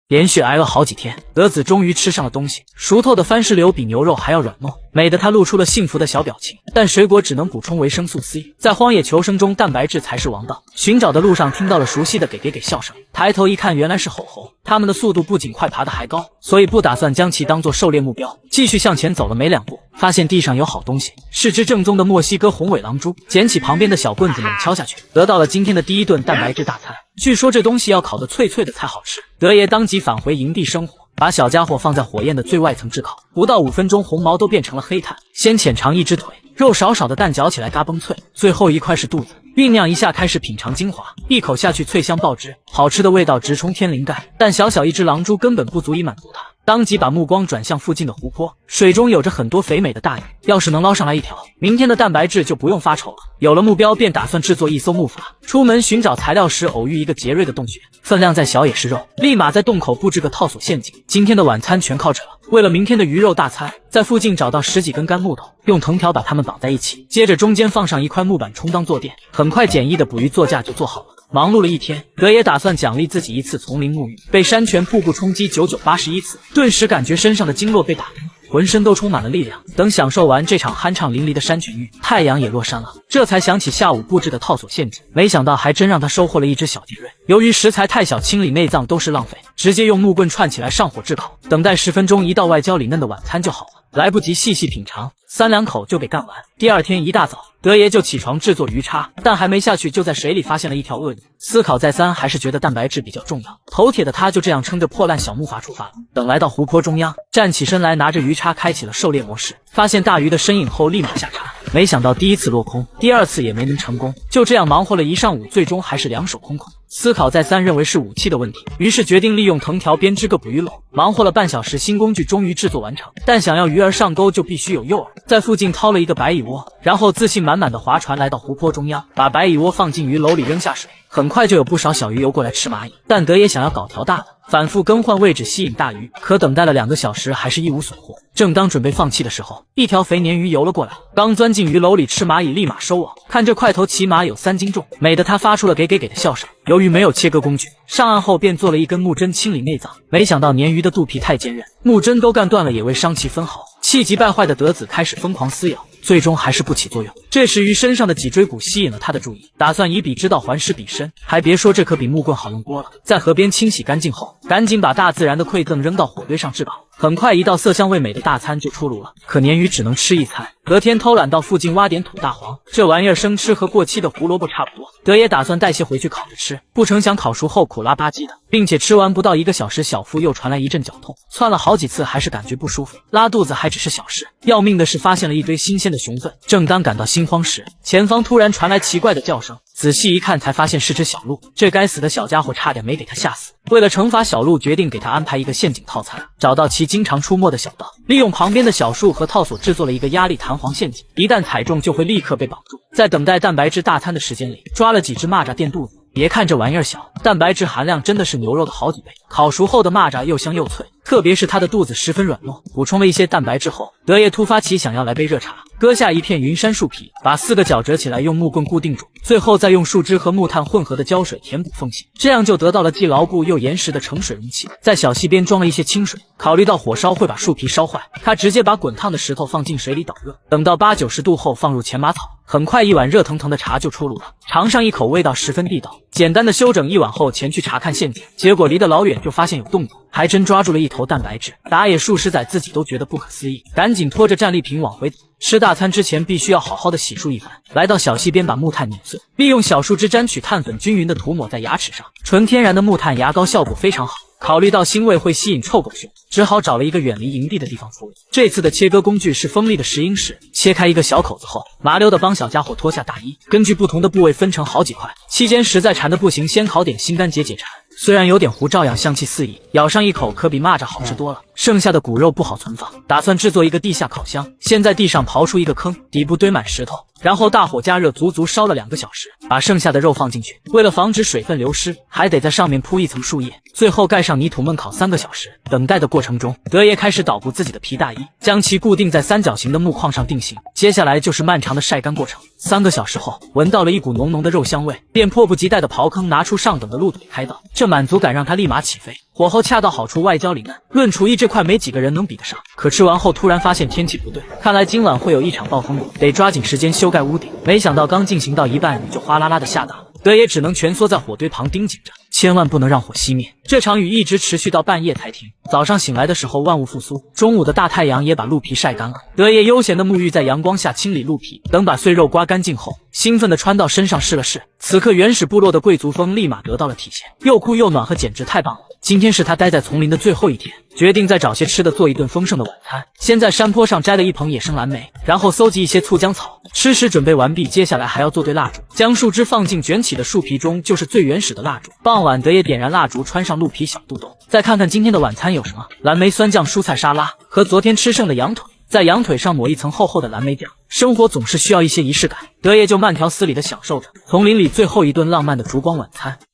连续挨了好几天，德子终于吃上了东西。熟透的番石榴比牛肉还要软糯，美得她露出了幸福的小表情。但水果只能补充维生素 C， 在荒野求生中，蛋白质才是王道。寻找的路上，听到了熟悉的给笑声，抬头一看，原来是吼猴。他们的速度不仅快，爬得还高，所以不打算将其当作狩猎目标。继续向前走了没2步，发现地上有好东西，是只正宗的墨西哥红尾狼蛛。捡起旁边的小棍子猛敲下去，得到了今天的第一顿蛋白质大餐。据说这东西要烤得脆脆的才好吃。德爷当即返回营地生火，把小家伙放在火焰的最外层炙烤，不到5分钟，红毛都变成了黑炭。先浅尝一只腿，肉少少的蛋嚼起来嘎嘣脆，最后一块是肚子。酝酿一下，开始品尝精华，一口下去，脆香爆汁，好吃的味道直冲天灵盖。但小小一只狼蛛根本不足以满足他，当即把目光转向附近的湖泊，水中有着很多肥美的大鱼，要是能捞上来一条，明天的蛋白质就不用发愁了。有了目标，便打算制作一艘木筏。出门寻找材料时，偶遇一个杰瑞的洞穴，分量再小也是肉，立马在洞口布置个套索陷阱。今天的晚餐全靠这了。为了明天的鱼肉大餐，在附近找到10几根干木头，用藤条把它们绑在一起，接着中间放上一块木板充当坐垫，很快简易的捕鱼座架就做好了。忙碌了一天，德爷打算奖励自己一次丛林沐浴，被山泉瀑布冲击9981次，顿时感觉身上的经络被打通，浑身都充满了力量。等享受完这场酣畅淋漓的山泉浴，太阳也落山了，这才想起下午布置的套索陷阱，没想到还真让他收获了一只小杰瑞。由于食材太小，清理内脏都是浪费，直接用木棍串起来上火炙烤，等待10分钟，一道外焦里嫩的晚餐就好了。来不及细细品尝，3两口就给干完。第二天一大早，德爷就起床制作鱼叉，但还没下去，就在水里发现了一条鳄鱼。思考再三，还是觉得蛋白质比较重要。头铁的他就这样撑着破烂小木筏出发了。等来到湖泊中央，站起身来，拿着鱼叉开启了狩猎模式。发现大鱼的身影后，立马下叉。没想到第一次落空，第2次也没能成功，就这样忙活了一上午，最终还是2手空空。思考再三，认为是武器的问题，于是决定利用藤条编织个捕鱼篓。忙活了半小时，新工具终于制作完成，但想要鱼儿上钩，就必须有诱饵。在附近掏了一个白蚁窝，然后自信满满的划船来到湖泊中央，把白蚁窝放进鱼篓里扔下水。很快就有不少小鱼游过来吃蚂蚁，但德爷想要搞条大的，反复更换位置吸引大鱼，可等待了2个小时还是一无所获。正当准备放弃的时候，一条肥鲶鱼游了过来，刚钻进鱼篓里吃蚂蚁，立马收网。看这块头起码有3斤重，美得他发出了给的笑声。由于没有切割工具，上岸后便做了一根木针清理内脏，没想到鲶鱼的肚皮太坚韧，木针都干断了，也未伤其分毫。气急败坏的德子开始疯狂撕咬，最终还是不起作用。这时鱼身上的脊椎骨吸引了他的注意，打算以彼之道还施彼身。还别说，这可比木棍好用多了。在河边清洗干净后，赶紧把大自然的馈赠扔到火堆上炙烤。很快，一道色香味美的大餐就出炉了。可鲶鱼只能吃1餐。隔天偷懒到附近挖点土大黄，这玩意儿生吃和过期的胡萝卜差不多。德爷打算带些回去烤着吃，不成想烤熟后苦拉吧唧的，并且吃完不到1个小时，小腹又传来一阵绞痛，窜了好几次还是感觉不舒服。拉肚子还只是小事，要命的是发现了一堆新鲜的熊粪。正当感到心慌时，前方突然传来奇怪的叫声，仔细一看才发现是只小鹿。这该死的小家伙差点没给他吓死。为了惩罚小鹿，决定给他安排一个陷阱套餐，找到其经常出没的小道，利用旁边的小树和套索制作了一个压力弹簧陷阱，一旦踩中就会立刻被绑住。在等待蛋白质大餐的时间里，抓了几只蚂蚱垫肚子。别看这玩意儿小，蛋白质含量真的是牛肉的好几倍。烤熟后的蚂蚱又香又脆，特别是它的肚子十分软糯。补充了一些蛋白质后，德爷突发奇想要来杯热茶，割下一片云杉树皮，把4个角折起来，用木棍固定住，最后再用树枝和木炭混合的胶水填补缝隙，这样就得到了既牢固又严实的盛水容器。在小溪边装了一些清水，考虑到火烧会把树皮烧坏，他直接把滚烫的石头放进水里导热，等到80、90度后放入前马草。很快一碗热腾腾的茶就出炉了，尝上一口，味道十分地道。简单的休整一晚后，前去查看陷阱，结果离得老远就发现有动静，还真抓住了一头蛋白质。打野数十载自己都觉得不可思议，赶紧拖着战利品往回走。吃大餐之前必须要好好的洗漱一番。来到小溪边，把木炭碾碎，利用小树枝沾取碳粉，均匀的涂抹在牙齿上。纯天然的木炭牙膏效果非常好。考虑到腥味会吸引臭狗熊，只好找了一个远离营地的地方处理。这次的切割工具是锋利的石英石，切开一个小口子后，麻溜的帮小家伙脱下大衣，根据不同的部位分成好几块。期间实在馋得不行，先烤点心肝解解馋。虽然有点糊，照样香气四溢，咬上一口可比蚂蚱好吃多了。剩下的骨肉不好存放，打算制作一个地下烤箱。先在地上刨出一个坑，底部堆满石头，然后大火加热，足足烧了2个小时，把剩下的肉放进去。为了防止水分流失，还得在上面铺一层树叶，最后盖上泥土焖烤3个小时。等待的过程中，德爷开始捣鼓自己的皮大衣，将其固定在3角形的木框上定型。接下来就是漫长的晒干过程。3个小时后，闻到了一股浓浓的肉香味，便迫不及待的刨坑，拿出上等的鹿腿开刀。这这满足感让他立马起飞，火候恰到好处，外焦里嫩。论厨艺这块，没几个人能比得上。可吃完后突然发现天气不对，看来今晚会有一场暴风雨，得抓紧时间修盖屋顶。没想到刚进行到一半，雨就哗啦啦的下大了。德爷只能蜷缩在火堆旁盯紧着，千万不能让火熄灭。这场雨一直持续到半夜才停。早上醒来的时候，万物复苏，中午的大太阳也把鹿皮晒干了。德爷悠闲的沐浴在阳光下，清理鹿皮，等把碎肉刮干净后，兴奋地穿到身上试了试。此刻原始部落的贵族风立马得到了体现，又酷又暖和，简直太棒了。今天是他待在丛林的最后一天，决定再找些吃的做一顿丰盛的晚餐。先在山坡上摘了一捧野生蓝莓，然后搜集一些醋浆草。吃食准备完毕，接下来还要做堆蜡烛，将树枝放进卷起的树皮中，就是最原始的蜡烛。傍晚，德爷点燃蜡烛，穿上鹿皮小肚兜，再看看今天的晚餐有什么：蓝莓酸酱蔬菜沙拉和昨天吃剩的羊腿，在羊腿上抹一层厚厚的蓝莓酱。生活总是需要一些仪式感，德爷就慢条斯理地享受着丛林里最后一顿浪漫的烛光晚餐。